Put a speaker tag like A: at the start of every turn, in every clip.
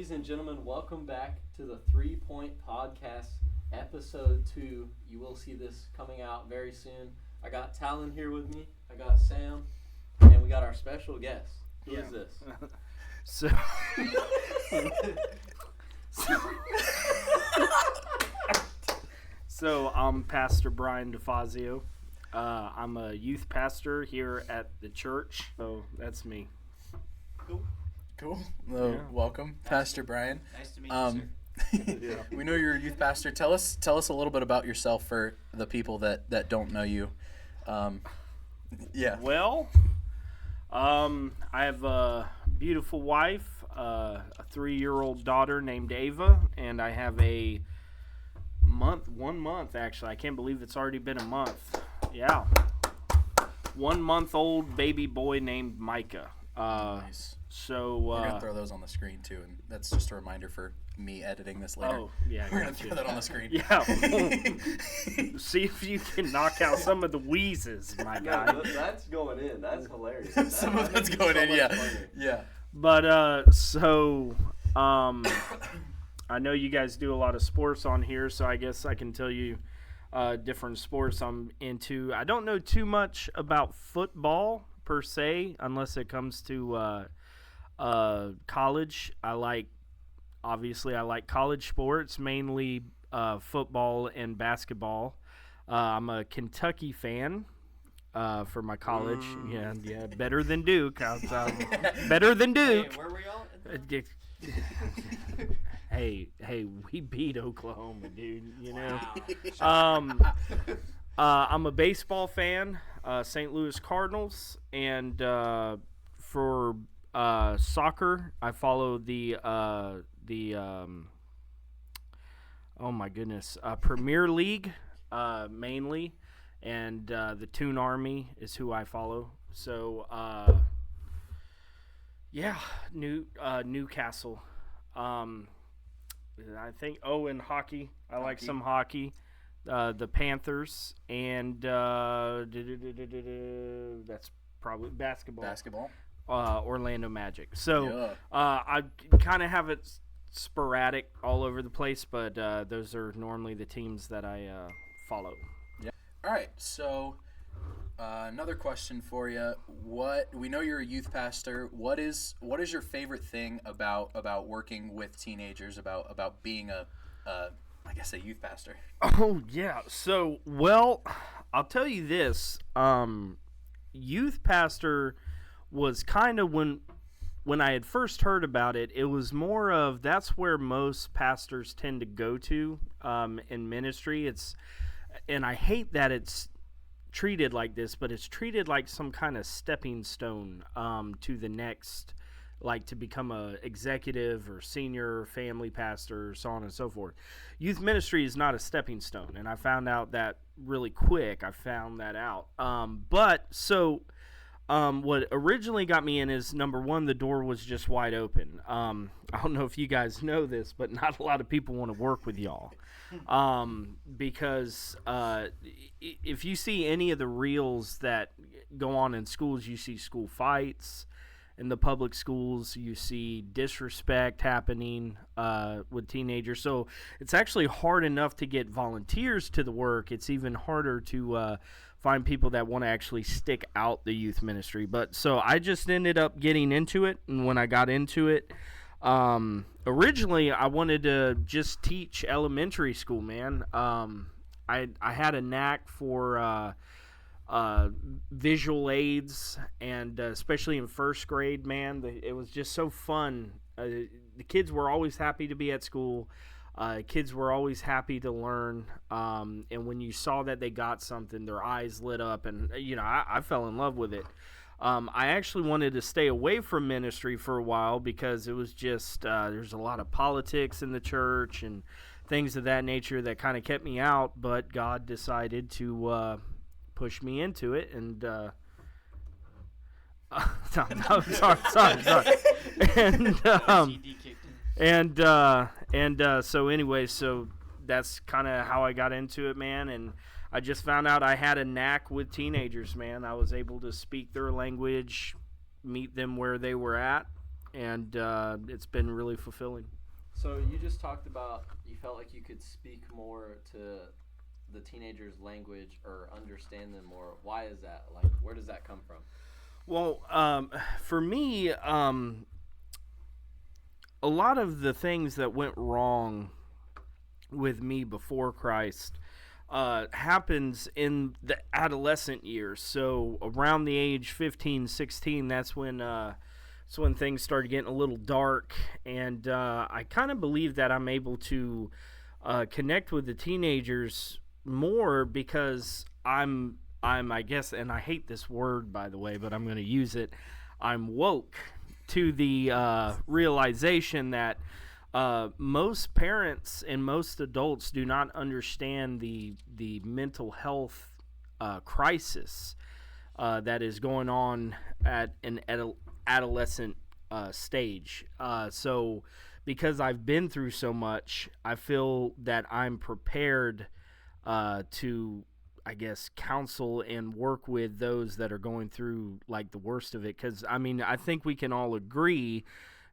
A: Ladies and gentlemen, welcome back to the 3 Point Podcast, episode 2. You will see this coming out very soon. I got Talon here with me. I got Sam, and we got our special guest. Who is this?
B: So I'm Pastor Brian DeFazio. I'm a youth pastor here at the church. So that's me.
C: Cool. Well, welcome, Pastor Brian.
D: Nice to meet you, sir.
C: We know you're a youth pastor. Tell us a little bit about yourself for the people that don't know you.
B: Well, I have a beautiful wife, a 3-year-old daughter named Ava, and I have a 1 month actually. I can't believe it's already been a month. Yeah. 1 month old baby boy named Micah.
C: Nice.
B: So
C: we're gonna throw those on the screen too, and that's just a reminder for me editing this later.
B: Oh yeah,
C: we're gonna throw that on the screen.
B: Yeah. See if you can knock out some of the wheezes, my guy.
A: That's going in. That's hilarious.
C: Some of that's going in. Yeah.
B: But I know you guys do a lot of sports on here, so I guess I can tell you different sports I'm into. I don't know too much about football per se, unless it comes to college. I like college sports, mainly football and basketball. I'm a Kentucky fan for my college. Yeah, better than Duke. Better than Duke.
D: Hey, where were y'all?
B: Hey, we beat Oklahoma, dude. You know.
D: Wow.
B: I'm a baseball fan, St. Louis Cardinals, and for soccer, I follow the Premier League mainly, and the Toon Army is who I follow. So Newcastle. I think. Oh, and hockey. I like some hockey. The Panthers, and that's probably basketball. Orlando Magic. So I kind of have it sporadic all over the place, but those are normally the teams that I follow.
C: Yeah. All right. So another question for you. We know you're a youth pastor. What is your favorite thing about working with teenagers? About being a youth pastor?
B: Oh yeah. So I'll tell you this. Youth pastor was kind of when I had first heard about it. It was more of that's where most pastors tend to go to in ministry. And I hate that it's treated like this, but it's treated like some kind of stepping stone to the next, like to become a executive or senior family pastor, so on and so forth. Youth ministry is not a stepping stone, and I found out that really quick. I found that out. What originally got me in is, number one, the door was just wide open. I don't know if you guys know this, but not a lot of people want to work with y'all. Because if you see any of the reels that go on in schools, you see school fights. In the public schools, you see disrespect happening with teenagers. So it's actually hard enough to get volunteers to the work. It's even harder to find people that want to actually stick out the youth ministry. But so I just ended up getting into it. And when I got into it, originally I wanted to just teach elementary school, man. I had a knack for visual aids, and especially in first grade, man, it was just so fun. The kids were always happy to be at school. Kids were always happy to learn, and when you saw that they got something, their eyes lit up, and I fell in love with it. I actually wanted to stay away from ministry for a while because it was just there's a lot of politics in the church and things of that nature that kind of kept me out, but God decided to push me into it, and sorry. So anyway, so that's kind of how I got into it, man. And I just found out I had a knack with teenagers, man. I was able to speak their language, meet them where they were at, and it's been really fulfilling.
A: So you just talked about you felt like you could speak more to the teenagers' language or understand them more. Why is that? Like, where does that come from?
B: Well, for me, a lot of the things that went wrong with me before Christ happens in the adolescent years. So around the age 15, 16, that's when things started getting a little dark, and I kind of believe that I'm able to connect with the teenagers more because I'm I guess, and I hate this word, by the way, but I'm going to use it. I'm woke to the realization that most parents and most adults do not understand the mental health crisis that is going on at an adolescent stage. So because I've been through so much, I feel that I'm prepared to, I guess, counsel and work with those that are going through like the worst of it. Because I mean, I think we can all agree,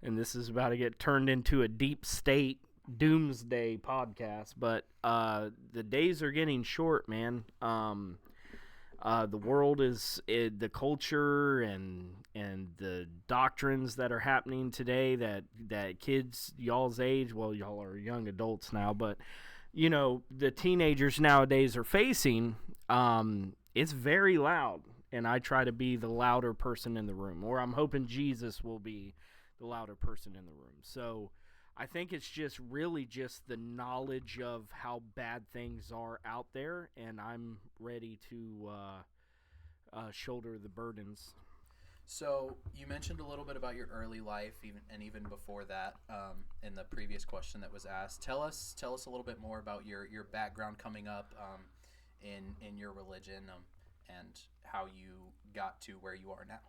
B: and this is about to get turned into a deep state doomsday podcast, but the days are getting short, man. The world is the culture and the doctrines that are happening today that kids y'all's age, well, y'all are young adults now, but you know, the teenagers nowadays are facing, it's very loud, and I try to be the louder person in the room, or I'm hoping Jesus will be the louder person in the room. So I think it's just really just the knowledge of how bad things are out there, and I'm ready to shoulder the burdens.
C: So you mentioned a little bit about your early life, even before that, in the previous question that was asked. Tell us a little bit more about your background coming up in your religion, and how you got to where you are now.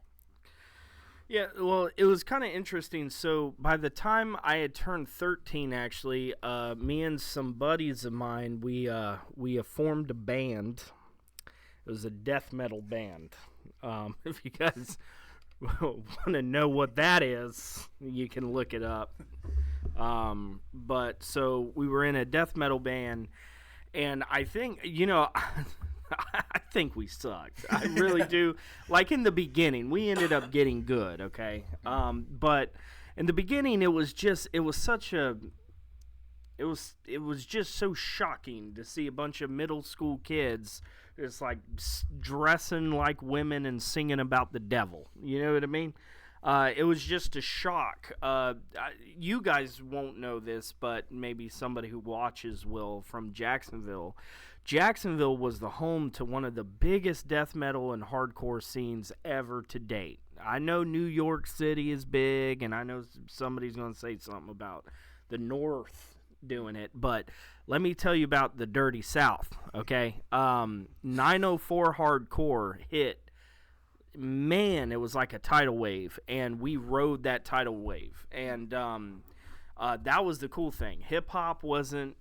B: Yeah, well, it was kind of interesting. So by the time I had turned 13, actually, me and some buddies of mine, we formed a band. It was a death metal band. If you guys want to know what that is, you can look it up. But so we were in a death metal band, and I think, you know, I think we sucked. I really do. Like in the beginning, we ended up getting good, okay? But in the beginning, it was just so shocking to see a bunch of middle school kids just like dressing like women and singing about the devil. You know what I mean? It was just a shock. You guys won't know this, but maybe somebody who watches will, from Jacksonville. Jacksonville was the home to one of the biggest death metal and hardcore scenes ever to date. I know New York City is big, and I know somebody's going to say something about the North doing it, but let me tell you about the Dirty South, okay? 904 Hardcore hit. Man, it was like a tidal wave, and we rode that tidal wave, and that was the cool thing. Hip-hop wasn't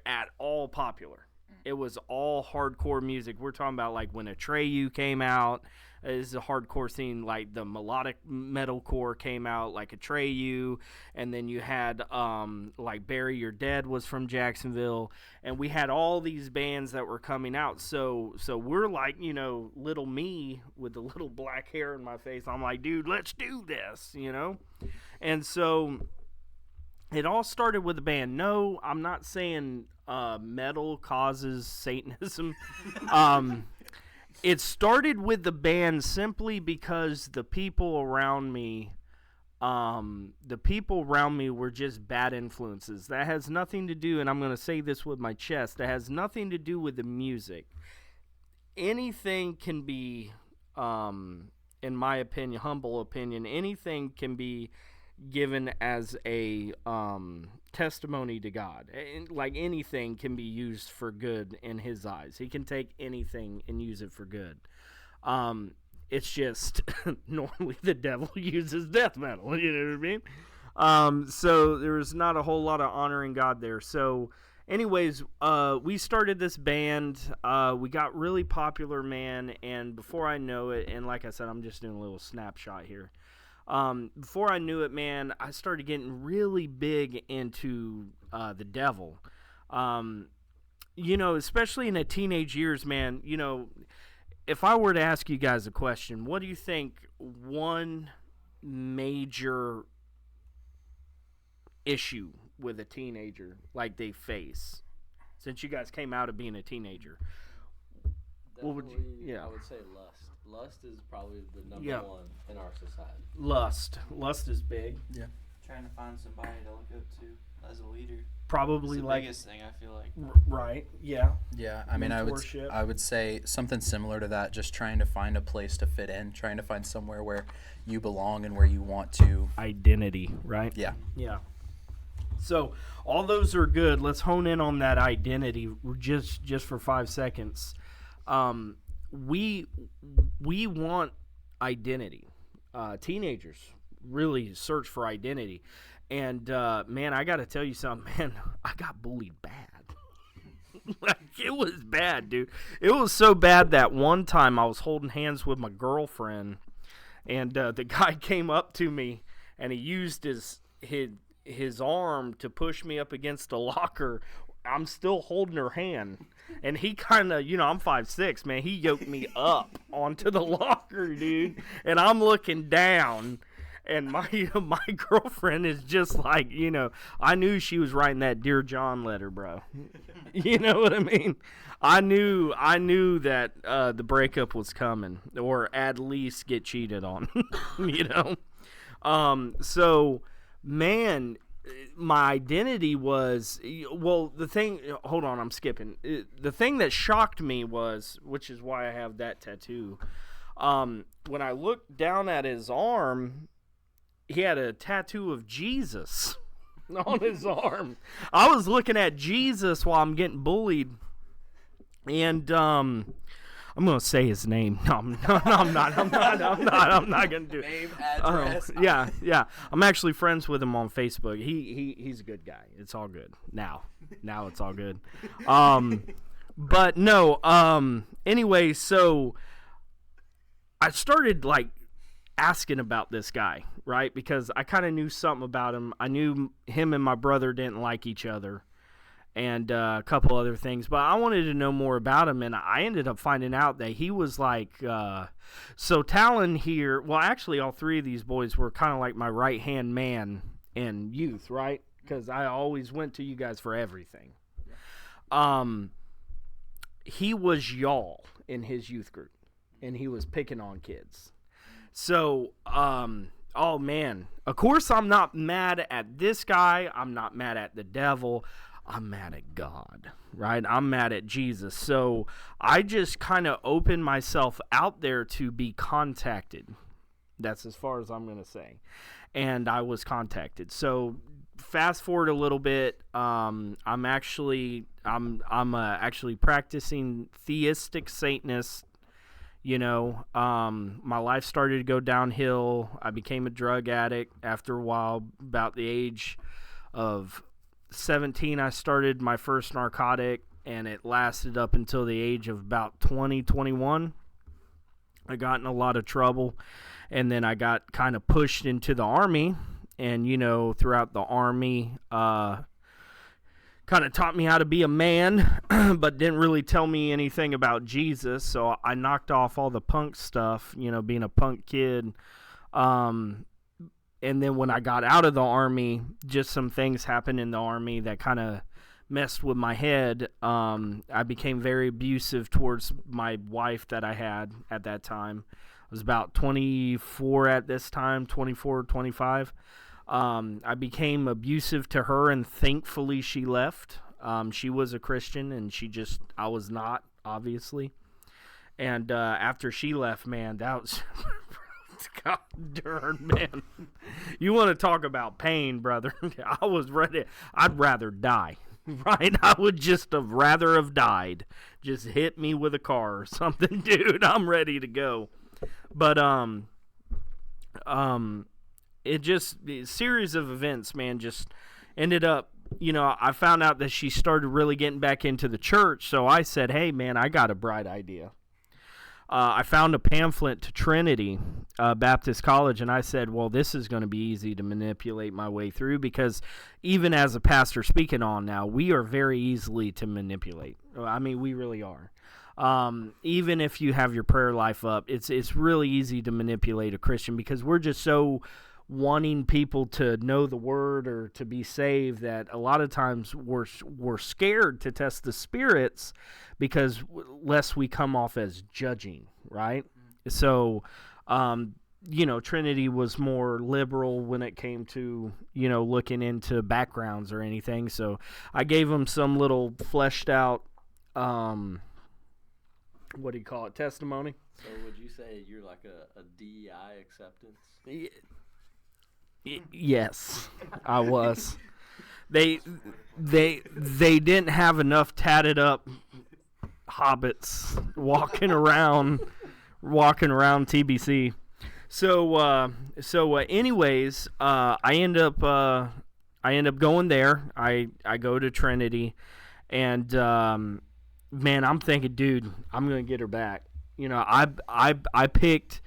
B: at all popular. It was all hardcore music. We're talking about like when Atreyu came out. This is a hardcore scene. Like the melodic metalcore came out, like Atreyu, and then you had like Bury Your Dead was from Jacksonville, and we had all these bands that were coming out. So we're like, you know, little me with the little black hair in my face. I'm like, dude, let's do this, you know. And so it all started with a band. No, I'm not saying metal causes Satanism. It started with the band simply because the people around me were just bad influences. That has nothing to do, and I'm going to say this with my chest, that has nothing to do with the music. Anything can be, in my opinion, humble opinion, anything can be given as a testimony to God. Like anything can be used for good in his eyes. He can take anything and use it for good. It's just normally the devil uses death metal, you know what I mean? So there's not a whole lot of honoring God there. So anyways, we started this band. We got really popular, man, and before I know it, and like I said, I'm just doing a little snapshot here. Before I knew it, man, I started getting really big into the devil. Especially in the teenage years, man, if I were to ask you guys a question, what do you think one major issue with a teenager like they face since you guys came out of being a teenager? What would you? Yeah,
A: I would say lust. Lust is probably the number one in our society.
B: Lust is big.
C: Yeah.
D: Trying to find somebody to look up to as a leader.
B: Probably
D: it's the
B: like
D: biggest thing, I feel like.
B: Right. Yeah.
C: Yeah. I mean, I would say something similar to that. Just trying to find a place to fit in, trying to find somewhere where you belong and where you want to.
B: Identity. Right.
C: Yeah.
B: Yeah. So all those are good. Let's hone in on that identity just for 5 seconds. We want identity. Teenagers really search for identity. And, man, I got to tell you something, man. I got bullied bad. Like, it was bad, dude. It was so bad that one time I was holding hands with my girlfriend, and the guy came up to me, and he used his arm to push me up against the locker. I'm still holding her hand. And he kind of, I'm 5'6", man. He yoked me up onto the locker, dude. And I'm looking down. And my girlfriend is just like, I knew she was writing that Dear John letter, bro. You know what I mean? I knew that the breakup was coming, or at least get cheated on, So, man, my identity was, hold on, I'm skipping. The thing that shocked me was, which is why I have that tattoo, when I looked down at his arm, he had a tattoo of Jesus on his arm. I was looking at Jesus while I'm getting bullied, and I'm gonna say his name. No, I'm not. I'm not gonna do it.
C: Name, address.
B: Yeah. I'm actually friends with him on Facebook. He's a good guy. It's all good now. Now it's all good. But no. Anyway, so I started like asking about this guy, right? Because I kind of knew something about him. I knew him and my brother didn't like each other, and a couple other things. But I wanted to know more about him, and I ended up finding out that he was like, so Talon here, well, actually all three of these boys were kind of like my right-hand man in youth, right? Because I always went to you guys for everything. He was y'all in his youth group, and he was picking on kids. So, oh man, of course I'm not mad at this guy. I'm not mad at the devil. I'm mad at God, right? I'm mad at Jesus. So I just kind of opened myself out there to be contacted. That's as far as I'm going to say. And I was contacted. So fast forward a little bit. I'm actually practicing theistic Satanist. My life started to go downhill. I became a drug addict after a while. About the age of 17, I started my first narcotic, and it lasted up until the age of about 20, 21. I got in a lot of trouble, and then I got kind of pushed into the Army, and, throughout the Army, kind of taught me how to be a man, but didn't really tell me anything about Jesus. So I knocked off all the punk stuff, being a punk kid. And then when I got out of the Army, just some things happened in the Army that kind of messed with my head. I became very abusive towards my wife that I had at that time. I was about 24 at this time, 24, 25. I became abusive to her, and thankfully she left. She was a Christian, and I was not, obviously. And after she left, man, that was, God darn, man. You want to talk about pain, brother. I was ready. I'd rather die, right? I would just rather have died. Just hit me with a car or something, dude. I'm ready to go. But, it just, a series of events, man, just ended up, I found out that she started really getting back into the church. So I said, hey, man, I got a bright idea. I found a pamphlet to Trinity Baptist College, and I said, well, this is going to be easy to manipulate my way through, because even as a pastor speaking on now, we are very easily to manipulate. I mean, we really are. Even if you have your prayer life up, it's really easy to manipulate a Christian, because we're just so wanting people to know the word or to be saved that a lot of times we're scared to test the spirits, because lest we come off as judging, right? So, Trinity was more liberal when it came to, looking into backgrounds or anything. So I gave them some little fleshed out, what do you call it, testimony.
A: So would you say you're like a DEI acceptance?
B: Yes, I was. They didn't have enough tatted up hobbits walking around TBC. So anyways, I end up going there. I go to Trinity, and man, I'm thinking, dude, I'm gonna get her back. I picked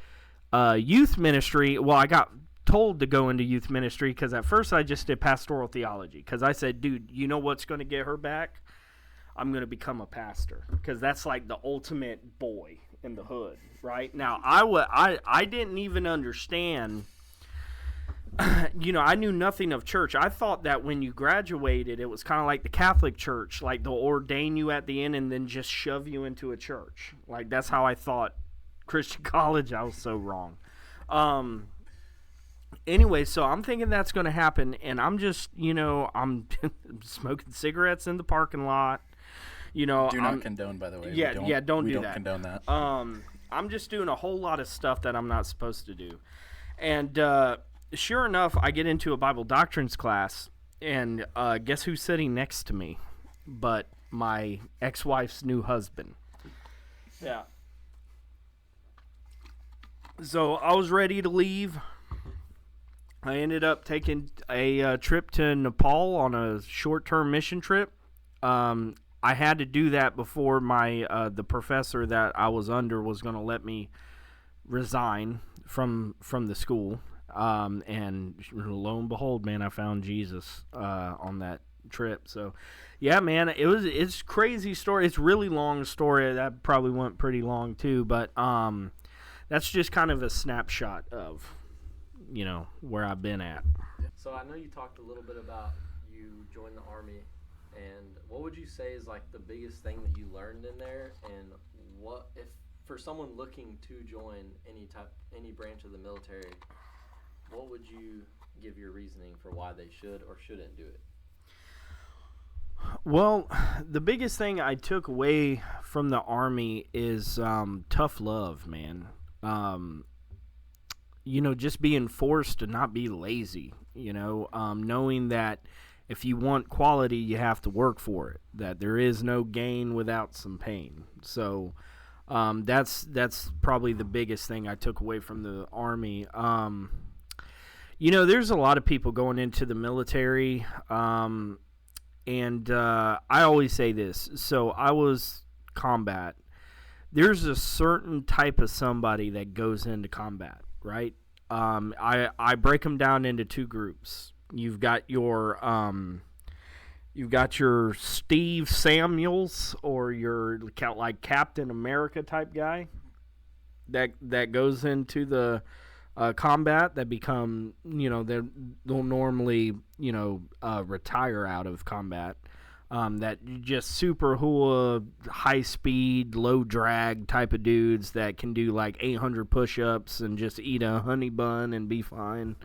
B: youth ministry. Well, I got told to go into youth ministry, because at first I just did pastoral theology, because I said, dude, you know what's going to get her back? I'm going to become a pastor, because that's like the ultimate boy in the hood, right? Now, I didn't even understand, I knew nothing of church. I thought that when you graduated, it was kind of like the Catholic Church, like they'll ordain you at the end and then just shove you into a church. Like, that's how I thought Christian college. I was so wrong. Anyway, so I'm thinking that's going to happen, and I'm just, I'm smoking cigarettes in the parking lot.
C: Do not condone, by the way.
B: Yeah, don't do that.
C: We don't condone that.
B: I'm just doing a whole lot of stuff that I'm not supposed to do. And sure enough, I get into a Bible doctrines class, and guess who's sitting next to me but my ex-wife's new husband. Yeah. So I was ready to leave. I ended up taking a trip to Nepal on a short-term mission trip. I had to do that before the professor that I was under was going to let me resign from the school. And lo and behold, man, I found Jesus on that trip. So, yeah, man, it's a crazy story. It's a really long story. That probably went pretty long too, but that's just kind of a snapshot of where I've been at.
A: So I know you talked a little bit about you joined the Army, and what would you say is like the biggest thing that you learned in there, and what if for someone looking to join any branch of the military, what would you give your reasoning for why they should or shouldn't do it?
B: Well, the biggest thing I took away from the Army is tough love, man. Just being forced to not be lazy, knowing that if you want quality, you have to work for it, that there is no gain without some pain. So that's probably the biggest thing I took away from the Army. There's a lot of people going into the military, and I always say this. So I was combat. There's a certain type of somebody that goes into combat, right? I break them down into two groups. You've got your Steve Samuels, or your like Captain America type guy that goes into the combat, that become they'll normally retire out of combat. That just super hula, high speed, low drag type of dudes that can do like 800 push-ups and just eat a honey bun and be fine.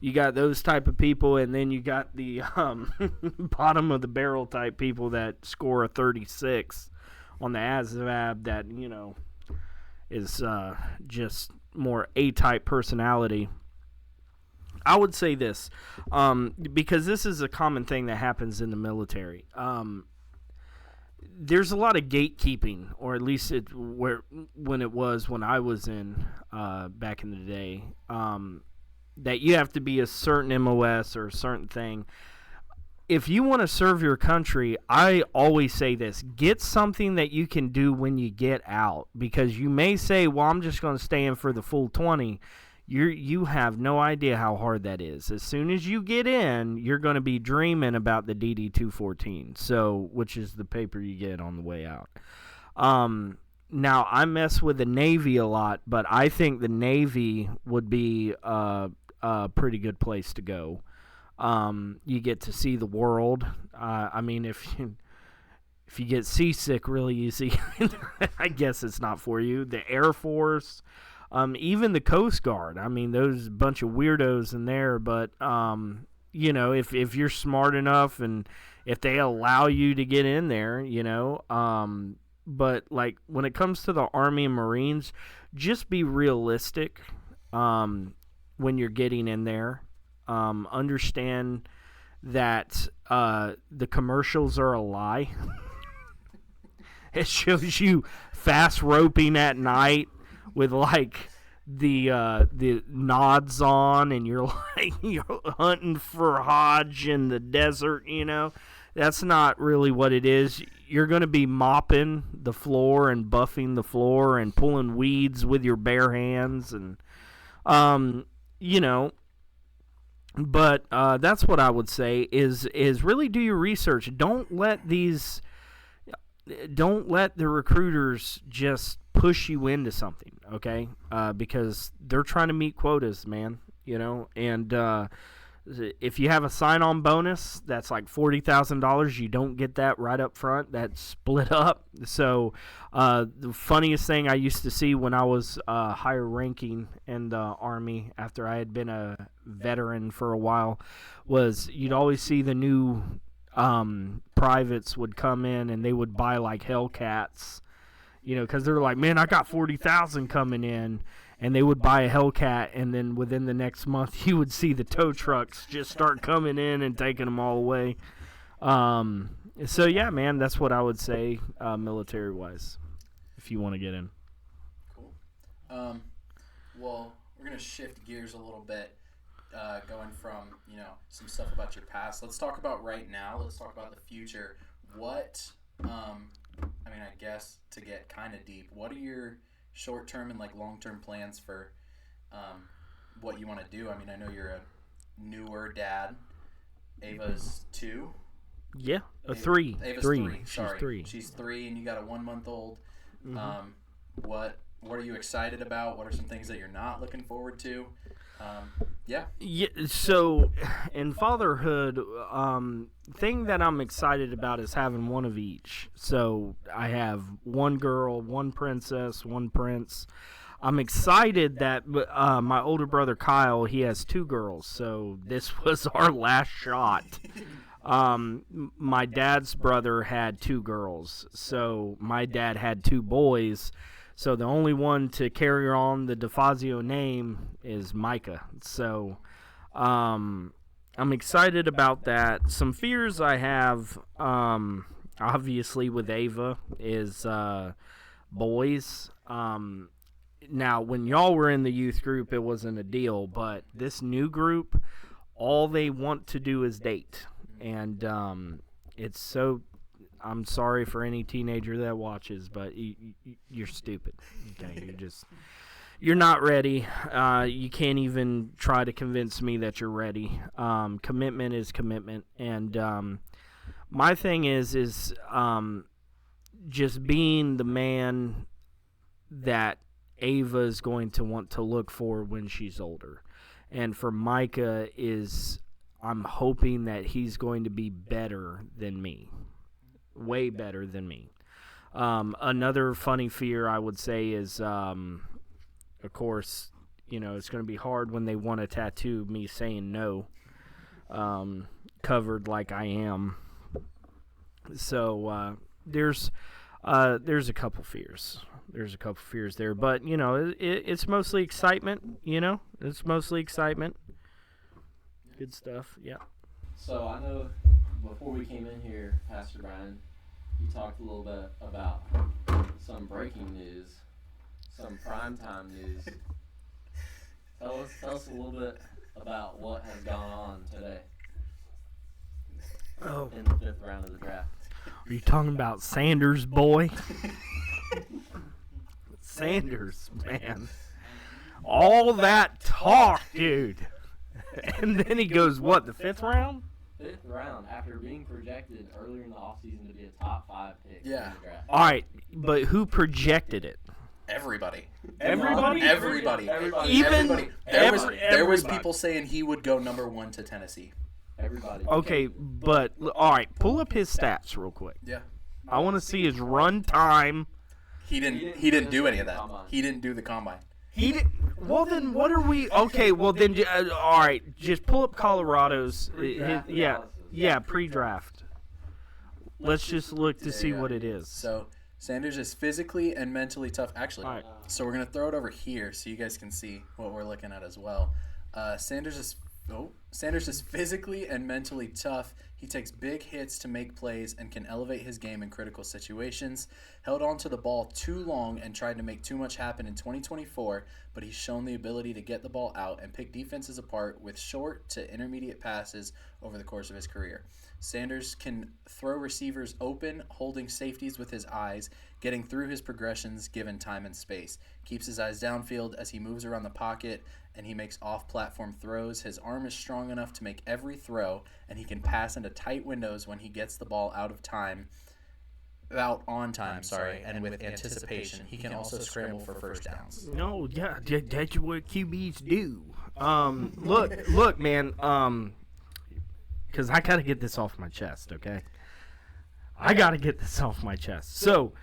B: You got those type of people, and then you got the bottom of the barrel type people that score a 36 on the ASVAB that is just more A-type personality. I would say this, because this is a common thing that happens in the military. There's a lot of gatekeeping, or at least when I was in back in the day, that you have to be a certain MOS or a certain thing. if you want to serve your country, I always say this: get something that you can do when you get out, because you may say, "Well, I'm just going to stay in for the full 20." You have no idea how hard that is. As soon as you get in, you're going to be dreaming about the DD-214, which is the paper you get on the way out. Now, I mess with the Navy a lot, but I think the Navy would be a pretty good place to go. You get to see the world. I mean, if you get seasick really easy, I guess it's not for you. The Air Force, even the Coast Guard. I mean, those bunch of weirdos in there. But if you're smart enough and if they allow you to get in there, But like when it comes to the Army and Marines, just be realistic when you're getting in there. Understand that the commercials are a lie. It shows you fast roping at night with like the nods on, and you're like you're hunting for Hodge in the desert. That's not really what it is. You're going to be mopping the floor and buffing the floor and pulling weeds with your bare hands, and But that's what I would say is really do your research. Don't let the recruiters just push you into something, okay? Because they're trying to meet quotas, man. And if you have a sign-on bonus, that's like $40,000. You don't get that right up front. That's split up. So the funniest thing I used to see when I was higher ranking in the Army after I had been a veteran for a while was you'd always see the new privates would come in and they would buy like Hellcats, because they're like, man, I got 40,000 coming in. And they would buy a Hellcat, and then within the next month, you would see the tow trucks just start coming in and taking them all away. So, yeah, man, that's what I would say military-wise, if you want to get in.
C: Cool. Well, we're going to shift gears a little bit, going from, some stuff about your past. Let's talk about right now. Let's talk about the future. I guess to get kind of deep, what are your short-term and long-term plans for what you want to do? I know you're a newer dad. Ava's 2.
B: Yeah, three.
C: Ava's
B: three.
C: 3. Sorry.
B: She's 3.
C: She's 3, and you got a 1-month-old.
B: Mm-hmm.
C: What are you excited about? What are some things that you're not looking forward to? Yeah.
B: So, in fatherhood, thing that I'm excited about is having one of each. So, I have one girl, one princess, one prince. I'm excited that my older brother Kyle, he has 2 girls. So, this was our last shot. My dad's brother had 2 girls. So, my dad had 2 boys. So the only one to carry on the DeFazio name is Micah. So I'm excited about that. Some fears I have, obviously with Ava, is boys. Now, when y'all were in the youth group, it wasn't a deal. But this new group, all they want to do is date. And it's so... I'm sorry for any teenager that watches, but you're stupid. Okay, you're not ready. You can't even try to convince me that you're ready. Commitment is commitment, and my thing is just being the man that Ava is going to want to look for when she's older, and for Micah I'm hoping that he's going to be better than me. Way better than me. Another funny fear I would say is, of course, it's going to be hard when they want to tattoo me saying no, covered like I am. So there's a couple fears. There's a couple fears there, but it's mostly excitement. It's mostly excitement. Good stuff. Yeah.
A: So I know before we came in here, Pastor Brian, you talked a little bit about some breaking news, some primetime news. Tell us a little bit about what has gone on today. in the 5th round of the draft.
B: Are you talking about Sanders, boy? Sanders, man. All that talk, dude. And then he goes, what, the 5th round?
A: 5th round after being projected earlier in the offseason to be a top 5 pick
C: Yeah.
A: in the draft.
B: All right, but who projected it?
C: Everybody.
B: Everybody?
C: Everybody.
B: Even
C: Everybody. There was
B: everybody.
C: people saying he would go number 1 to Tennessee.
A: Everybody.
B: Okay, but all right, pull up his stats real quick.
C: Yeah.
B: I want to see his run time.
C: He didn't do any of that. He didn't do the combine.
B: He did. Well, then what are we? Okay, well then, all right, just pull up Colorado's. Pre-draft. Let's just look to see what it is.
C: So Sanders is physically and mentally tough. Actually,
B: All right.
C: so we're gonna throw it over here so you guys can see what we're looking at as well. Sanders is physically and mentally tough. He takes big hits to make plays and can elevate his game in critical situations. Held on to the ball too long and tried to make too much happen in 2024, but he's shown the ability to get the ball out and pick defenses apart with short to intermediate passes over the course of his career. Sanders can throw receivers open, holding safeties with his eyes, getting through his progressions given time and space. Keeps his eyes downfield as he moves around the pocket, and he makes off-platform throws. His arm is strong enough to make every throw, and he can pass into tight windows when he gets the ball out on time, and with anticipation. He can also scramble for first downs.
B: No, yeah, that's what QBs do. Look, man. Because I got to get this off my chest, okay? I got to get this off my chest. So,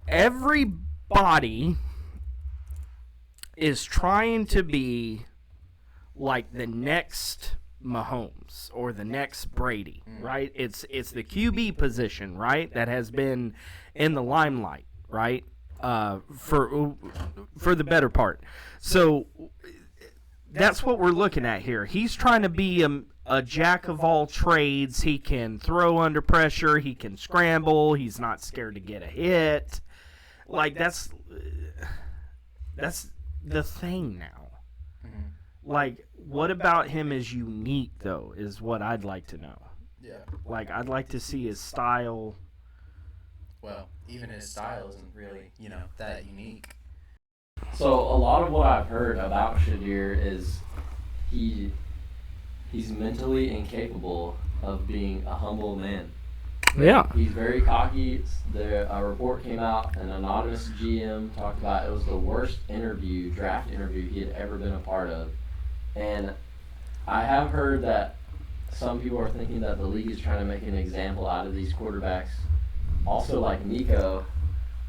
B: everybody is trying to be like the next Mahomes or the next Brady, right? It's the QB position, right, that has been in the limelight, right, for the better part. So, that's what we're looking at here. He's trying to be a jack of all trades. He can throw under pressure. He can scramble. He's not scared to get a hit. Like, that's the thing now. Mm-hmm. Like, what about him is unique, though, is what I'd like to know.
C: Yeah.
B: Like, I'd like to see his style.
C: Well, even his style isn't really, that unique.
A: So a lot of what I've heard about Shadir is he's mentally incapable of being a humble man.
B: Yeah.
A: He's very cocky. A report came out, an anonymous GM talked about it was the worst draft interview he had ever been a part of. And I have heard that some people are thinking that the league is trying to make an example out of these quarterbacks. Also, like Nico.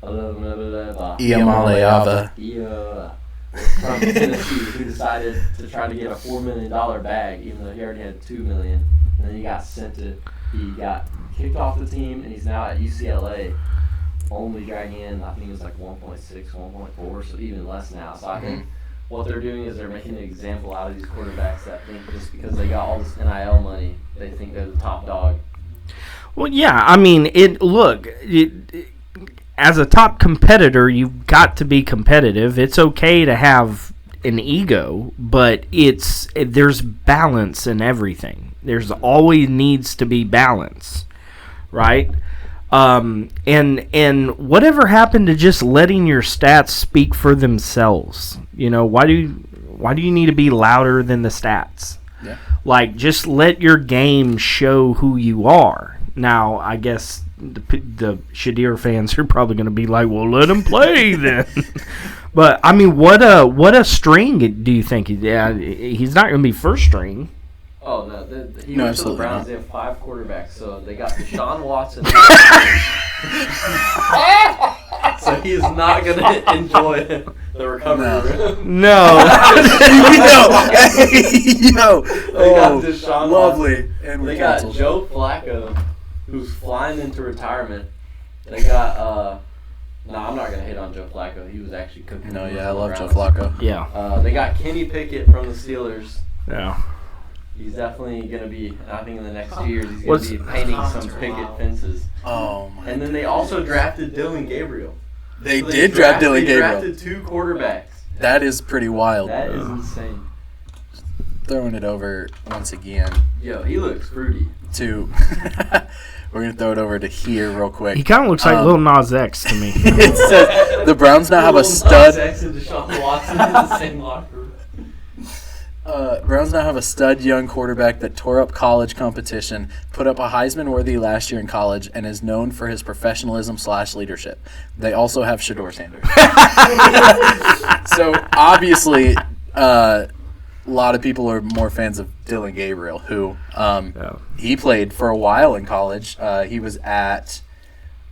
C: Iamaleava.
A: From Tennessee, who decided to try to get a $4 million bag, even though he already had $2 million. And then he got kicked off the team, and he's now at UCLA, only dragging in, I think it was like 1.6, 1.4, so even less now. So I think what they're doing is they're making an example out of these quarterbacks that think just because they got all this NIL money, they think they're the top dog.
B: Well, yeah, I mean, as a top competitor, you've got to be competitive. It's okay to have an ego, but there's balance in everything. There's always needs to be balance, right? And whatever happened to just letting your stats speak for themselves? Why do you need to be louder than the stats?
C: Yeah.
B: Like, just let your game show who you are. Now, I guess the Shadir fans are probably going to be like, well, let him play then. But, I mean, what a string do you think? Yeah, he's not going to be first string.
A: Oh, no. He went to the Browns. They have 5 quarterbacks, so they got Deshaun Watson. So he's not going to enjoy the recovery room.
B: No.
A: They got Deshaun
C: lovely.
A: Watson.
C: And
A: they got Joe Flacco, who's flying into retirement. They got no, I'm not gonna hate on Joe Flacco. He was actually cooking.
C: No, yeah, I love Joe Flacco.
B: Yeah.
A: They got Kenny Pickett from the Steelers.
B: Yeah.
A: He's definitely gonna be. I think in the next 2 years he's gonna be painting some picket fences.
C: Oh my.
A: And then they also drafted Dylan Gabriel.
C: They did draft Dylan Gabriel.
A: They drafted 2 quarterbacks.
C: That is pretty wild.
A: That is insane.
C: Throwing it over once again.
A: Yo, he looks fruity.
C: to we're gonna throw it over to here real quick.
B: He kind of looks like Lil Nas X to me.
C: It says the Browns now have a stud.
A: Deshaun Watson in the same locker room.
C: Browns now have a stud young quarterback that tore up college competition, put up a Heisman-worthy last year in college, and is known for his professionalism/leadership. They also have Shador Sanders. So obviously, a lot of people are more fans of Dylan Gabriel, who he played for a while in college. He was at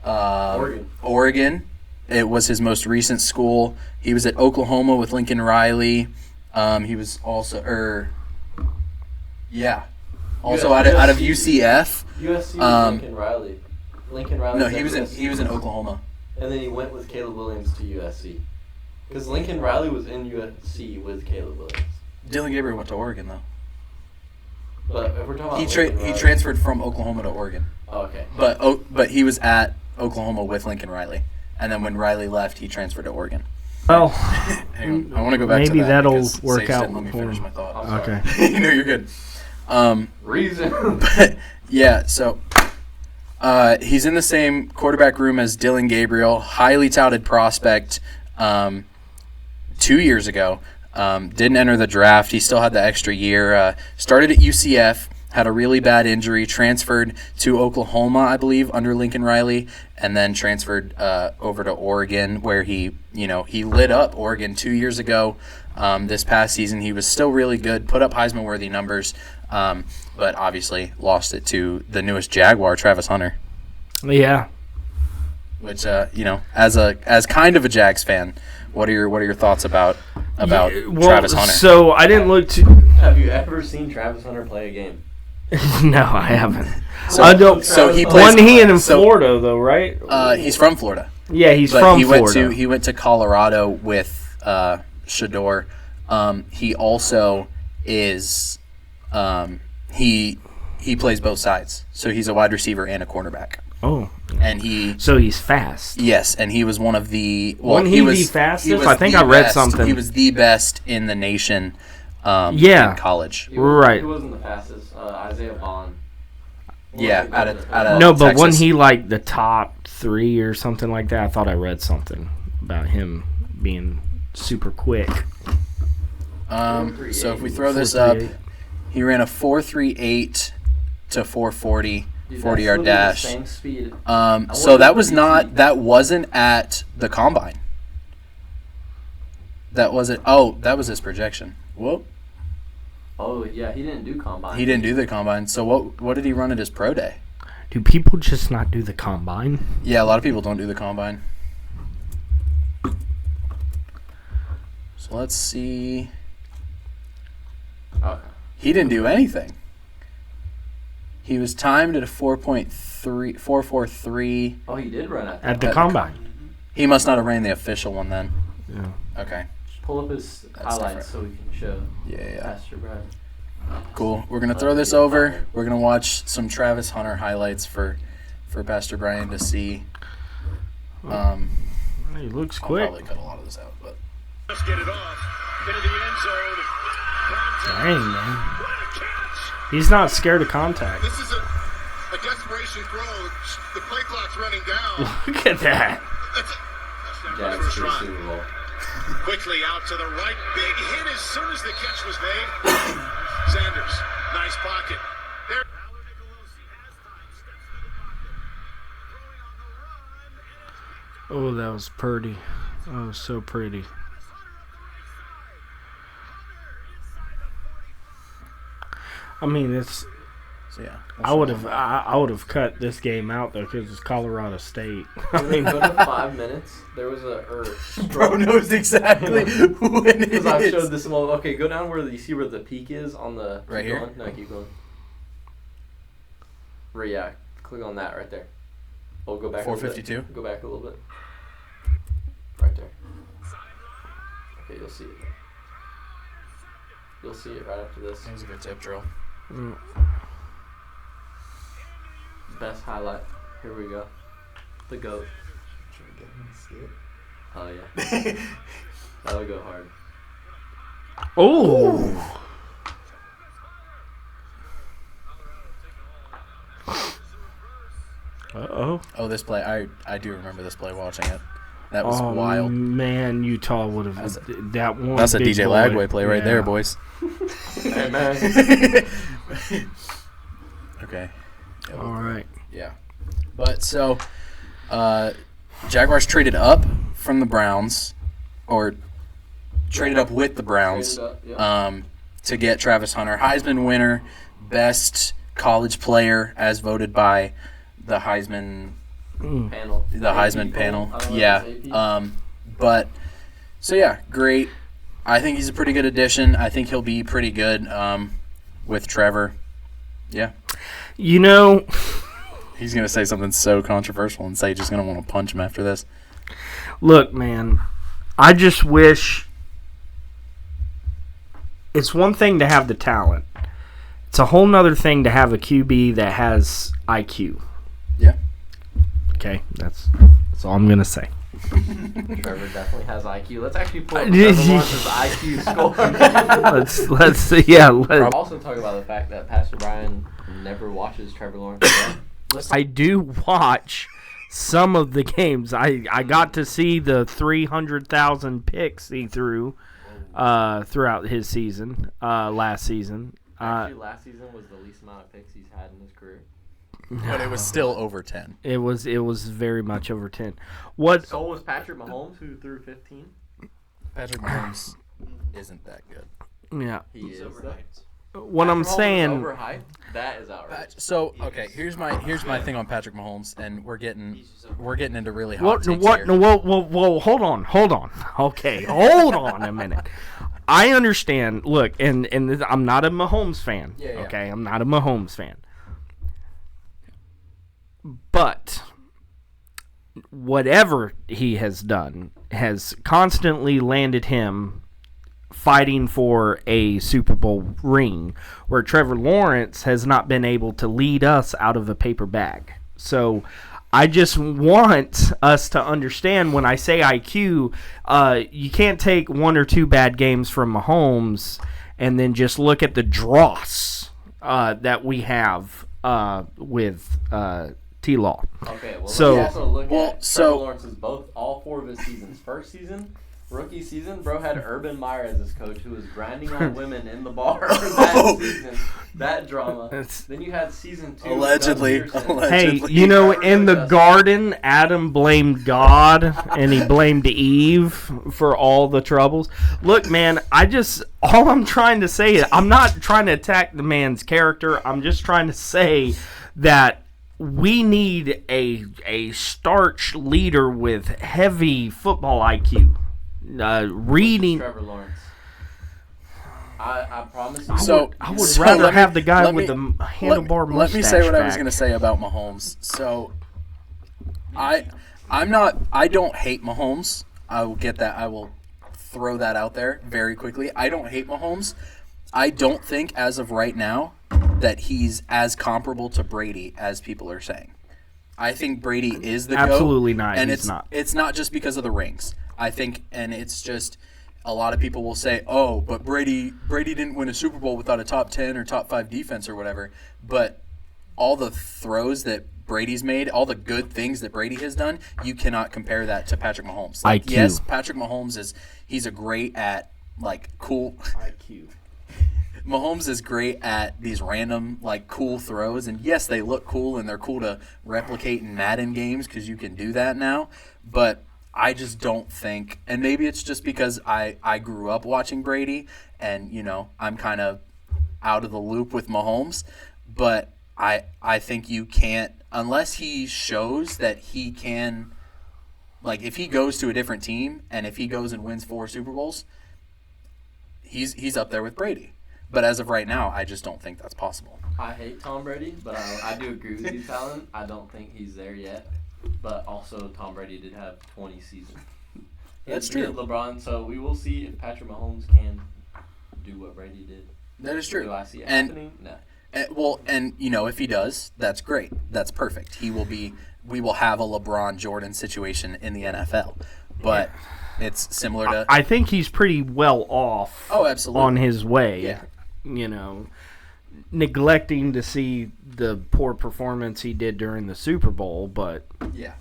C: Oregon. It was his most recent school. He was at Oklahoma with Lincoln Riley. He was also, out of UCF.
A: USC was Lincoln Riley. Lincoln Riley.
C: No, he was in Oklahoma.
A: And then he went with Caleb Williams to USC. Because Lincoln Riley was in USC with Caleb Williams.
C: Dylan Gabriel went to Oregon though.
A: But if we're talking about
C: He transferred from Oklahoma to Oregon.
A: Oh, okay.
C: But he was at Oklahoma with LincolnRiley, and then when Riley left, he transferred to Oregon.
B: Well,
C: Hang on. I want to go back
B: maybe
C: to that.
B: that'll
C: because
B: work
C: Sage
B: out
C: didn't let me
B: for
C: finish
B: him.
C: my thought.
A: I'm sorry.
B: Okay.
C: No, you're good.
A: Reason.
C: But yeah, so he's in the same quarterback room as Dylan Gabriel, highly touted prospect 2 years ago. Didn't enter the draft. He still had the extra year. Started at UCF, had a really bad injury, transferred to Oklahoma, I believe, under Lincoln Riley, and then transferred over to Oregon, where he lit up Oregon 2 years ago. This past season, he was still really good, put up Heisman-worthy numbers, but obviously lost it to the newest Jaguar, Travis Hunter.
B: Yeah.
C: Which as kind of a Jags fan, what are your thoughts about Travis Hunter?
B: So I didn't look too.
A: Have you ever seen Travis Hunter play a game?
B: No, I haven't.
C: So,
B: I don't.
C: so he plays.
B: Wasn't he in Florida though, right?
C: He's from Florida.
B: Yeah, he's
C: But
B: from
C: he
B: Florida.
C: he went to Colorado with Shador. He also is he plays both sides. So he's a wide receiver and a cornerback.
B: Oh,
C: And
B: so he's fast.
C: yes, and he was one of the
B: Wasn't he the fastest? I think
C: the
B: I read
C: best.
B: something.
C: He was the best in the nation
B: Yeah.
C: in college.
B: Right.
A: He wasn't the fastest. Isaiah Bond.
C: Yeah, out of
B: No, but
C: Texas.
B: wasn't he like the top 3 or something like that? I thought I read something about him being super quick.
C: So if we throw this up,
B: 4.38.
C: he ran a 4.38 to 4.40
A: Dude,
C: 40-yard
A: that's
C: dash.
A: literally the same speed.
C: So that wasn't at the combine. That wasn't. Oh, that was his projection. Whoa,
A: Oh yeah, he didn't do combine.
C: he didn't do the combine. So what did he run at his pro day?
B: Do people just not do the combine?
C: Yeah, a lot of people don't do the combine. So let's see.
A: Okay.
C: He didn't do anything. He was timed at a 4.43.
A: Oh, he did run at
B: At the
C: At the
B: combine.
C: He must not have ran the official one then.
B: Yeah.
C: Okay.
A: Pull up his
C: That's
A: highlights so we can show
C: Yeah.
A: Pastor Brad.
C: Cool. We're gonna throw this over. We're gonna watch some Travis Hunter highlights for Pastor Brian to see.
B: He looks
C: I'll
B: quick.
C: probably cut a lot of this out, but
E: Just get it off into the end zone.
B: Dang, man.
E: What a catch!
B: He's not scared of contact.
E: This is a desperation throw. The play clock's running down.
B: Look at that.
E: That's it. Touchdown for the
A: Jags
E: first
A: to the
E: run.
A: Super Bowl.
E: Quickly out to the right. Big hit as soon as the catch was made. Sanders, nice pocket. There.
B: Oh, that was pretty. Oh, so pretty. I mean, it's.
C: so yeah.
B: I would have cut this game out though because it's Colorado State. I
A: When they
B: mean,
A: go to 5 minutes, there was
C: Bro knows exactly when it
A: Because I've
C: is.
A: showed this. Well, okay, go down where you see where the peak is on the.
C: Right
A: keep
C: here?
A: Going. No, keep going. Right, yeah. Click on that right there. Oh, go back.
C: 452?
A: Go back a little bit. Right there. Okay, you'll see it. You'll see it right after this.
C: That was a good tip drill.
A: Best highlight. Here we go. The GOAT. Oh yeah. That'll go hard.
B: oh, Uh-oh.
C: Oh, this play. I do remember this play watching it. That was
B: Oh,
C: wild.
B: man, Utah would have that one.
C: That's a
B: big
C: DJ
B: boy.
C: Lagway play right there,
B: Yeah.
C: boys.
A: Hey, man.
C: Okay.
B: All right.
C: Yeah. But so, Jaguars traded up from the Browns, or traded up with the Browns,
A: Traded up, yep.
C: to get Travis Hunter, Heisman winner, best college player as voted by the Heisman
A: Panel.
C: the
A: AP
C: Heisman
A: poll.
C: panel.
A: I don't know
C: Yeah.
A: if it's AP.
C: But so yeah, great. I think he's a pretty good addition. I think he'll be pretty good with Trevor. Yeah.
B: You know,
C: He's going to say something so controversial and say he's just going to want to punch him after this.
B: look, man, I just wish it's one thing to have the talent. It's a whole nother thing to have a QB that has IQ.
C: Yeah.
B: Okay, that's all I'm gonna say.
A: Trevor definitely has IQ. Let's actually pull up Trevor Lawrence's IQ score.
B: let's
A: I'm also talking about the fact that Pastor Brian never watches Trevor Lawrence.
B: I do watch some of the games. I got to see the 300,000 picks he threw throughout his season, last season.
A: Actually, last season was the least amount of picks he's had in his career.
C: But it was still over 10.
B: It was very much over 10. What?
A: So was Patrick Mahomes, who threw 15.
C: Patrick Mahomes isn't that good.
B: Yeah.
A: He
D: He's
A: is.
D: overhyped.
B: What I'm
A: Patrick Mahomes is
B: saying.
A: overhyped. That is outrageous.
C: So, okay, here's my thing on Patrick Mahomes, and we're getting into really hot
B: What?
C: takes
B: What?
C: here.
B: No, whoa! Hold on. Okay, hold on a minute. I understand. Look, and I'm not a Mahomes fan.
C: Yeah.
B: Okay, I'm not a Mahomes fan. But whatever he has done has constantly landed him fighting for a Super Bowl ring, where Trevor Lawrence has not been able to lead us out of a paper bag. So I just want us to understand when I say IQ, you can't take one or two bad games from Mahomes and then just look at the dross that we have with T-Law.
A: Okay, well,
B: So-
A: let's also look at
C: so-
A: Trevor Lawrence's all four of his seasons. First season, rookie season, bro had Urban Meyer as his coach, who was grinding on women in the bar that season. That drama. Then you had season 2.
C: Allegedly.
A: Doug Peterson.
B: Hey, you know, in the garden, Adam blamed God and he blamed Eve for all the troubles. Look, man, all I'm trying to say is, I'm not trying to attack the man's character. I'm just trying to say that we need a starch leader with heavy football IQ. Reading.
A: Trevor Lawrence. I promise you.
C: So
B: I would
C: so
B: rather
C: let me-
B: have the guy
C: let
B: with
C: me-
B: the handlebar mustache.
C: Let me say what I was
B: back.
C: going to say about Mahomes. So, I don't hate Mahomes. I will get that. I will throw that out there very quickly. I don't hate Mahomes. I don't think, as of right now, that he's as comparable to Brady as people are saying. I think Brady is the GOAT.
B: Absolutely not.
C: And
B: He's not.
C: It's not just because of the rings. I think, and it's just a lot of people will say, "Oh, but Brady didn't win a Super Bowl without a top 10 or top 5 defense or whatever." But all the throws that Brady's made, all the good things that Brady has done, you cannot compare that to Patrick Mahomes. Like,
B: IQ.
C: yes, Patrick Mahomes he's a great at like cool.
A: IQ.
C: Mahomes is great at these random, like, cool throws. And, yes, they look cool, and they're cool to replicate in Madden games because you can do that now. But I just don't think – and maybe it's just because I grew up watching Brady and, you know, I'm kind of out of the loop with Mahomes. But I think you can't – unless he shows that he can – like, if he goes to a different team and if he goes and wins 4 Super Bowls, he's up there with Brady. But as of right now, I just don't think that's possible.
A: I hate Tom Brady, but I do agree with you, Talon. I don't think he's there yet. But also, Tom Brady did have 20 seasons.
C: That's
A: He had
C: true.
A: LeBron, so we will see if Patrick Mahomes can do what Brady did.
C: That is true.
A: Do I see it
C: And-
A: happening? No.
C: And you know, if he does, that's great. That's perfect. We will have a LeBron Jordan situation in the NFL. But it's similar to
B: I think he's pretty well off
C: Oh, absolutely.
B: on his way.
C: Yeah.
B: You know, neglecting to see the poor performance he did during the Super Bowl, but
C: Yeah.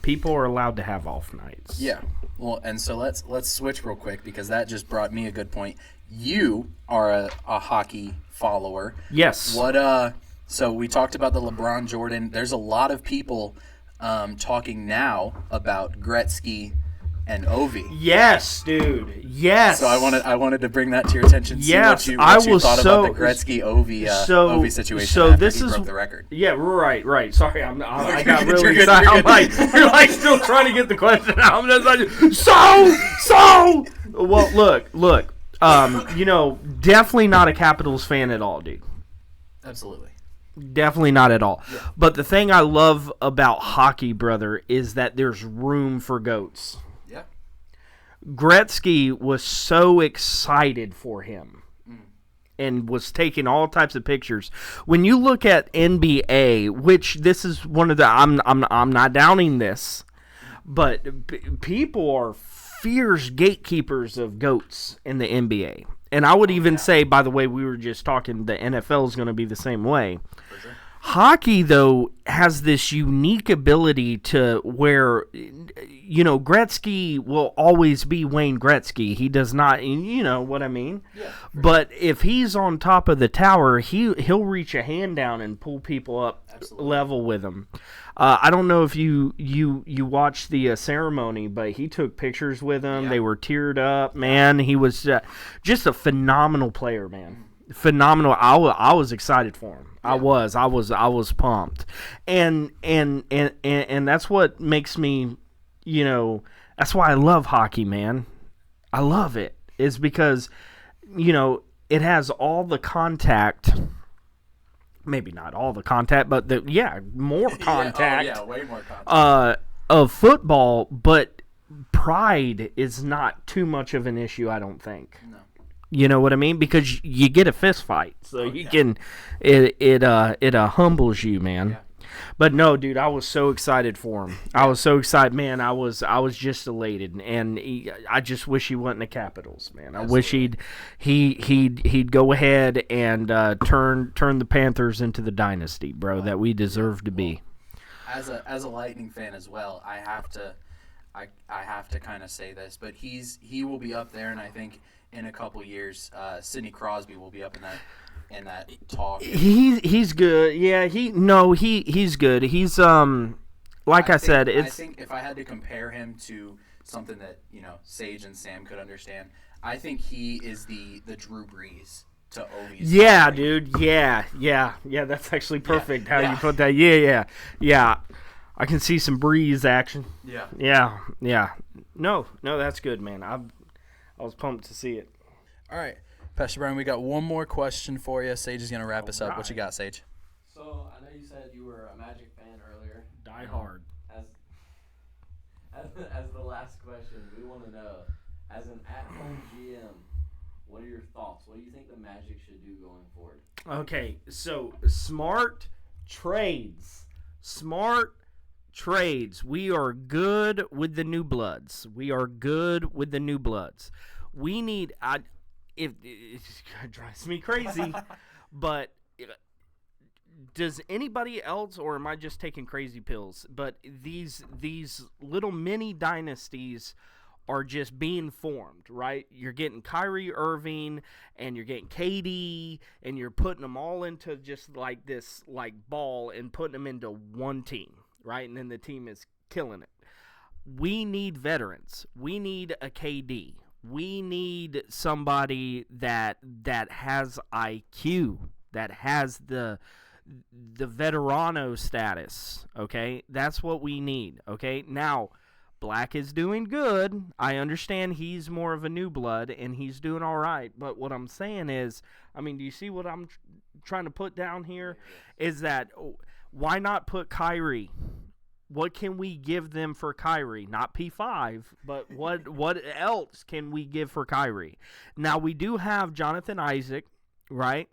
B: people are allowed to have off nights.
C: Yeah. Well, and so let's switch real quick because that just brought me a good point. You are a hockey follower.
B: Yes.
C: So we talked about the LeBron Jordan. There's a lot of people talking now about Gretzky and Ovi.
B: Yes, dude. Yes.
C: So I wanted to bring that to your attention.
B: Yes,
C: See what you thought
B: so,
C: about the Gretzky Ovi situation.
B: So
C: after
B: this
C: he
B: is
C: broke the record.
B: Yeah, right. Sorry, I got
C: You're
B: really
C: good,
B: excited.
C: you're
B: I'm like, you're like still trying to get the question out. I'm just like, so. Well, look. Definitely not a Capitals fan at all, dude.
C: Absolutely.
B: Definitely not at all.
C: Yeah.
B: But the thing I love about hockey, brother, is that there's room for goats.
C: Yeah.
B: Gretzky was so excited for him and was taking all types of pictures. When you look at NBA, which this is one of the I'm not downing this, but people are fierce gatekeepers of goats in the NBA. And I would even say, by the way, we were just talking, the NFL is going to be the same way.
C: For sure.
B: Hockey, though, has this unique ability to where, Gretzky will always be Wayne Gretzky. He does not, you know what I mean?
C: Yeah.
B: But if he's on top of the tower, he'll reach a hand down and pull people up level with him. I don't know if you watched the ceremony, but he took pictures with them. Yeah. They were teared up, man. He was just a phenomenal player, man. Phenomenal. I was excited for him. Yeah. I was pumped, and that's what makes me, that's why I love hockey, man. I love it. Is because, it has all the contact. Maybe not all the contact, but more contact.
C: Way more contact.
B: Of football, but pride is not too much of an issue, I don't think.
C: No.
B: You know what I mean? Because you get a fist fight, so you can. It humbles you, man. Yeah. But no, dude, I was so excited for him. I was so excited, man. I was just elated, and I just wish he wasn't the Capitals, man. I wish he'd go ahead and turn the Panthers into the dynasty, bro, that we deserve to be.
C: As a Lightning fan as well, I have to kind of say this, but he will be up there, and I think in a couple years, Sidney Crosby will be up in that talk.
B: He's good. Yeah, he's good. He's I said, it's.
C: I think if I had to compare him to something that Sage and Sam could understand, I think he is the Drew Brees to Ovi's.
B: Yeah, dude. Yeah. That's actually perfect how you put that. Yeah. I can see some Breeze action. Yeah. No, that's good, man. I was pumped to see it.
C: All right. Pastor Brian, we got one more question for you. Sage is going to wrap us up. What you got, Sage?
A: So, I know you said you were a Magic fan earlier.
B: Die hard.
A: As the last question, we want to know, as an at-home GM, what are your thoughts? What do you think the Magic should do going forward?
B: Okay, so smart trades. We are good with the new bloods. We need... It drives me crazy, but does anybody else, or am I just taking crazy pills? But these little mini dynasties are just being formed, right? You're getting Kyrie Irving, and you're getting KD, and you're putting them all into just like this ball and putting them into one team, right? And then the team is killing it. We need veterans. We need a KD. We need somebody that has IQ, that has the veterano status, okay? That's what we need, okay? Now, Black is doing good. I understand he's more of a new blood, and he's doing all right. But what I'm saying is, do you see what I'm trying to put down here? Is that why not put Kyrie? What can we give them for Kyrie? Not P5, but what else can we give for Kyrie? Now, we do have Jonathan Isaac, right?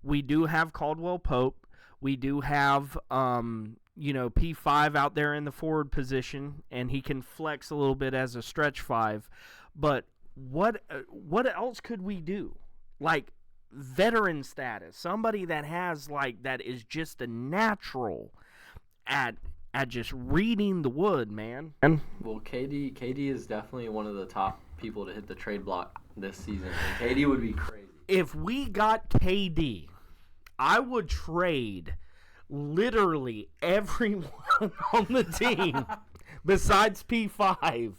B: We do have Caldwell Pope. We do have, P5 out there in the forward position, and he can flex a little bit as a stretch 5. But what else could we do? Like, veteran status, somebody that has that is just a natural at just reading the wood, man.
A: Well, KD is definitely one of the top people to hit the trade block this season. And KD would be crazy.
B: If we got KD, I would trade literally everyone on the team besides P5,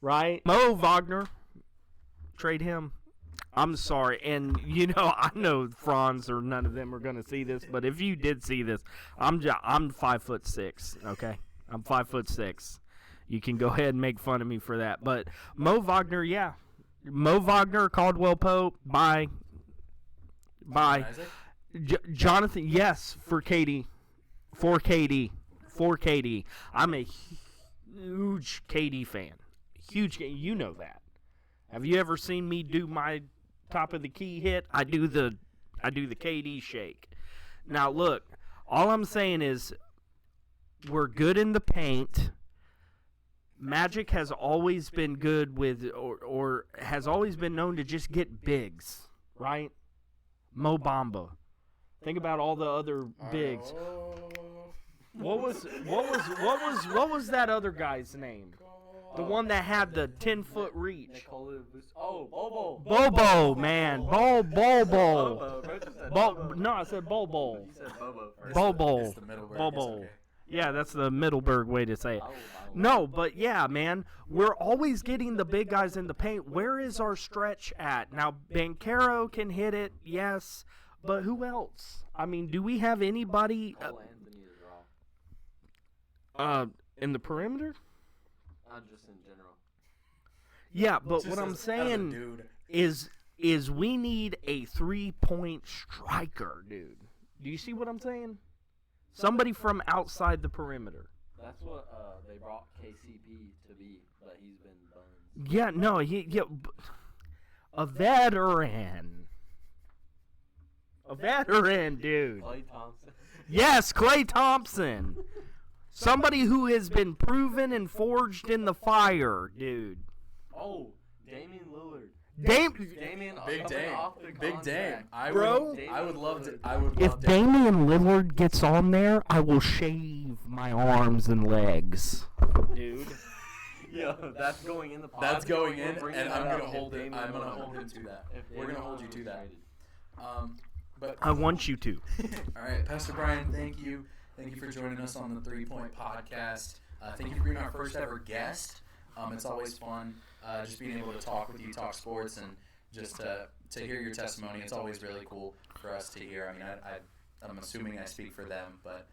B: right? Mo Wagner, trade him. I'm sorry, and I know Franz or none of them are gonna see this, but if you did see this, I'm 5'6", okay? I'm 5'6". You can go ahead and make fun of me for that, but Mo Wagner, yeah, Mo Wagner, Caldwell Pope, bye. Jonathan, yes, for KD. I'm a huge KD fan. You know that. Have you ever seen me do my top of the key hit? I do the KD shake. Now look, all I'm saying is we're good in the paint. Magic has always been good with or has always been known to just get bigs, right? Mo Bamba. Think about all the other bigs. What was that other guy's name? The one that had the 10-foot reach.
A: Bobo.
B: Bobo, man. Bobo.
A: Bobo.
B: No, I said Bobo.
A: You said Bobo first.
B: Bobo.
C: It's the Middleburg.
B: Bobo.
C: It's okay.
B: Yeah, that's the Middleburg way to say it. No, but yeah, man, we're always getting the big guys in the paint. Where is our stretch at? Now, Banchero can hit it, yes, but who else? I mean, do we have anybody
A: Cole Anthony is raw.
B: in the perimeter?
A: Just in general.
B: Yeah, but
C: Just
B: what I'm
C: as a
B: saying
C: dude.
B: is we need a 3-point striker, dude. Do you see what I'm saying? Somebody from outside the perimeter.
A: That's what they brought KCP to be, but he's been buns.
B: Yeah, no, a veteran. A veteran, dude.
A: Klay Thompson.
B: Yes, Klay Thompson. Somebody who has been proven and forged in the fire, dude.
A: Oh, Damian Lillard.
B: Damian,
C: Big Dame. Big Dame. I
B: Bro.
C: would love to.
B: if Damian Lillard gets on there, I will shave my arms and legs, dude.
A: Yo, that's going in the pod.
C: That's going in,
A: We're bringing
C: and
A: that
C: I'm gonna
A: up
C: hold
A: if
C: it.
A: Damian
C: I'm gonna
A: Lillard
C: hold him
A: gets
C: to that.
A: if
C: We're
A: Damian
C: gonna hold you
A: Lillard
C: to
A: gets
C: that.
A: traded.
C: But
B: I want you to.
C: all right, Pastor Brian, thank you. Thank you for joining us on the 3 Point Podcast. Thank you for being our first ever guest. It's always fun just being able to talk with you, talk sports, and just to hear your testimony. It's always really cool for us to hear. I mean, I'm assuming I speak for them, but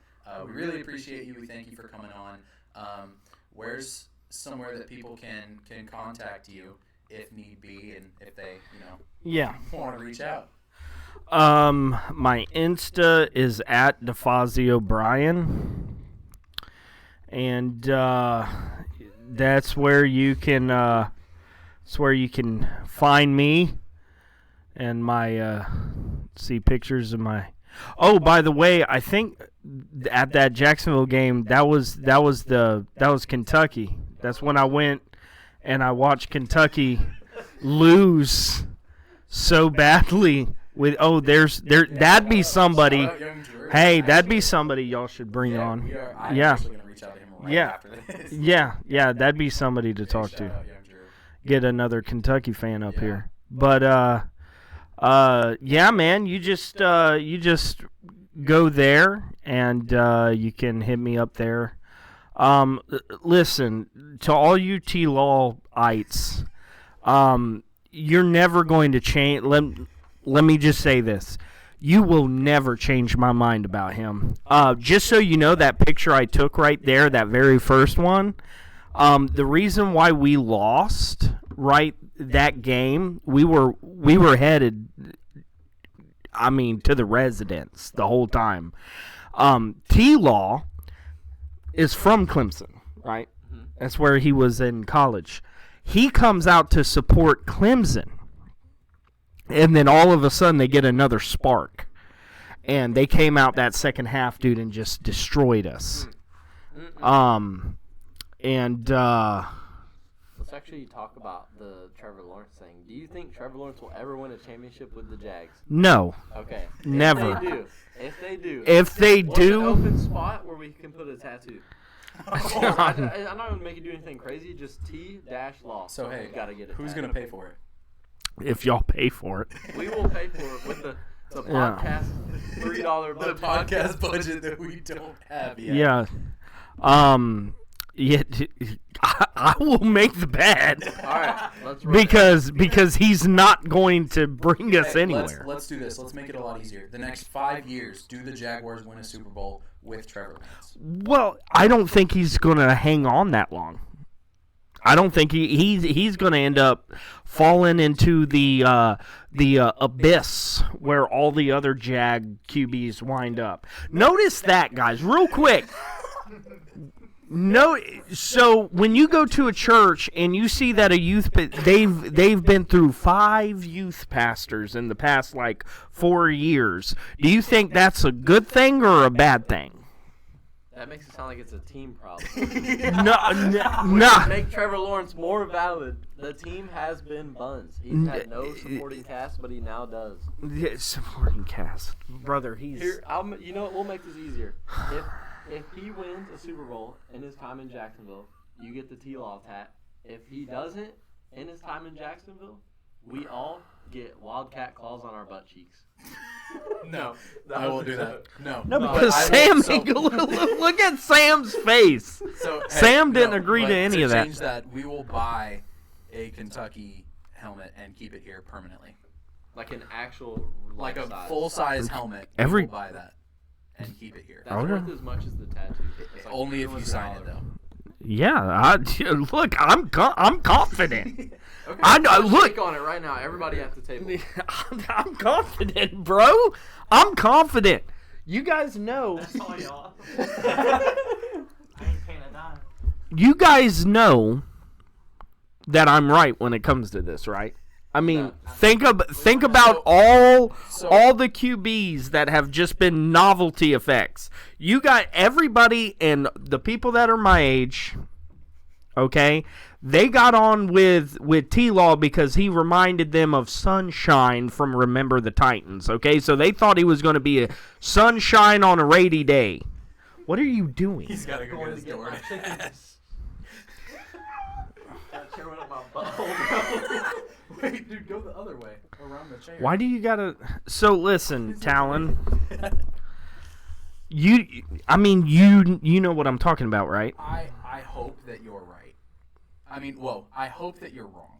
C: we really appreciate you. We thank you for coming on. Where's somewhere that people can contact you if need be, and if they want to reach out?
B: My Insta is at DeFazio Brian, and that's where you can find me and my see pictures of my. Oh, by the way, I think at that Jacksonville game that was Kentucky. That's when I went and I watched Kentucky lose so badly. That'd be somebody. Hey, that'd be somebody y'all should bring on.
C: I'm actually gonna reach out to him after this.
B: Yeah, that'd be somebody to talk
C: Shout
B: to.
C: out, Young Drew.
B: Get another Kentucky fan up here. But yeah, man, you just go there and you can hit me up there. Listen, to all you T-Law-ites, you're never going to change. Let me just say this. You will never change my mind about him. Just so you know, that picture I took right there, that very first one, the reason why we lost, right, that game, we were headed, to the residence the whole time. T-Law is from Clemson, right? Mm-hmm. That's where he was in college. He comes out to support Clemson. And then all of a sudden they get another spark. And they came out that second half, dude, and just destroyed us.
A: Let's let's actually talk about the Trevor Lawrence thing. Do you think Trevor Lawrence will ever win a championship with the Jags?
B: No.
A: Okay.
B: Never.
A: If they do.
B: If they
A: what's an
B: do,
A: open spot where we can put a tattoo? I'm not going to make you do anything crazy. Just T-Law.
C: So, hey,
A: gotta get it.
C: who's going to pay for it?
B: if y'all pay for it.
A: We will pay for it with the podcast $3 budget.
C: The podcast budget that we don't have yet.
B: Yeah. Yeah, I will make the bet.
A: All right, let's run
B: because he's not going to bring us anywhere.
C: Let's do this. Let's make it a lot easier. The next 5 years, do the Jaguars win a Super Bowl with Trevor Lawrence?
B: Well, I don't think he's going to hang on that long. I don't think he's going to end up falling into the abyss where all the other Jag QBs wind up. Notice that, guys, real quick. No, so when you go to a church and you see that a youth, they've been through 5 youth pastors in the past 4 years. Do you think that's a good thing or a bad thing?
A: That makes it sound like it's a team problem.
B: No.
A: Make Trevor Lawrence more valid. The team has been buns. He's had no supporting cast, but he now does.
B: Yeah, supporting cast, brother. He's
A: here. You know what? We'll make this easier. If he wins a Super Bowl in his time in Jacksonville, you get the T-Law tat. If he doesn't in his time in Jacksonville, we all get Wildcat claws on our butt cheeks.
C: No, I won't do that. No,
B: because Sam. Look at Sam's face.
C: So
B: Sam didn't agree to any of that.
C: Change that. We will buy a Kentucky helmet and keep it here permanently,
A: like an actual,
C: like a full-size helmet.
B: Every-
C: We'll buy that and keep it here.
A: That's worth as much as the tattoo. It's like
C: Only if you sign it, though.
B: Yeah, look, I'm confident.
A: Okay,
B: I know.
A: let's
B: Look
A: shake on it right now. Everybody at the table.
B: I'm confident, bro. I'm confident. You guys know.
D: That's all y'all. I ain't paying a dime.
B: You guys know that I'm right when it comes to this, right? I mean, think about all the QBs that have just been novelty effects. You got everybody and the people that are my age, okay? They got on with T-Law because he reminded them of Sunshine from Remember the Titans, okay? So they thought he was going to be a sunshine on a rainy day. What are you doing?
C: He's got to go get his door.
A: That chair went up my butthole. Wait, dude, go the other way. Around the chair.
B: Why do you gotta? So listen, Talon. You know what I'm talking about, right?
C: I hope that you're right. I hope that you're wrong.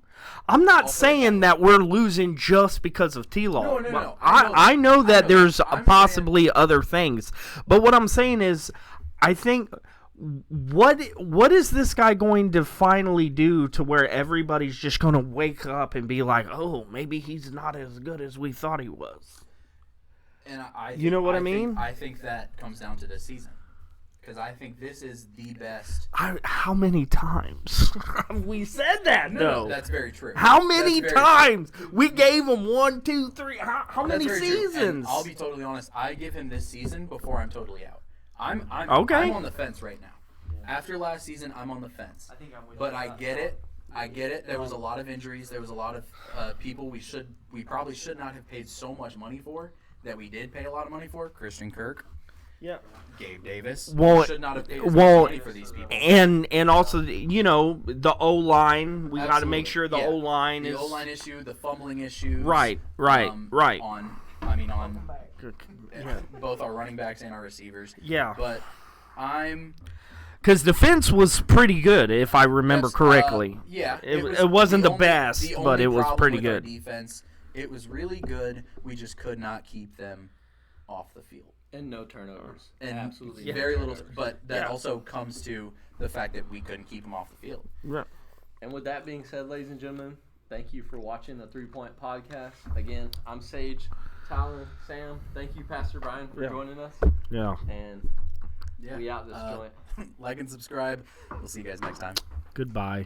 B: I'm not saying that we're losing just because of T-Law.
C: No.
B: I know that there's
C: I'm
B: possibly other things, but what I'm saying is, I think. What is this guy going to finally do to where everybody's just going to wake up and be like, oh, maybe he's not as good as we thought he was?
C: And
B: You know what I mean?
C: I think that comes down to this season. Because I think this is the best.
B: How many times have we said that, though?
C: No, that's very true.
B: How many
C: That's very
B: times? We gave him 1, 2, 3. How
C: That's
B: many
C: very true. And
B: seasons?
C: I'll be totally honest. I give him this season before I'm totally out. I'm
B: Okay.
C: I'm on the fence right now. After last season, I'm on the fence.
D: I think I'm with
C: But
D: you.
C: I get it. There was a lot of injuries. There was a lot of people we probably should not have paid so much money for that we did pay a lot of money for. Christian Kirk,
B: Yeah.
C: Gabe Davis.
B: Well,
C: We should not have paid as much money for these people.
B: And also, the O-line. We got to
C: Absolutely.
B: make sure the
C: Yeah.
B: O-line
C: The
B: is
C: O-line issue, the fumbling issues.
B: right.
C: On both our running backs and our receivers.
B: Yeah.
C: But
B: Because defense was pretty good, if I remember correctly.
C: Yeah.
B: It wasn't the best,
C: the
B: but
C: only
B: it was
C: problem
B: pretty
C: with our
B: good.
C: Defense, it was really good. We just could not keep them off the field.
A: And no turnovers.
C: And
A: Absolutely.
C: very
A: no
C: little.
A: turnovers.
C: But that also comes to the fact that we couldn't keep them off the field.
B: Yeah.
A: And with that being said, ladies and gentlemen, thank you for watching the 3 Point Podcast. Again, I'm Sage, Talon, Sam. Thank you, Pastor Brian, for joining us.
B: Yeah.
A: And we out this joint.
C: Like and subscribe. We'll see you guys next time.
B: Goodbye.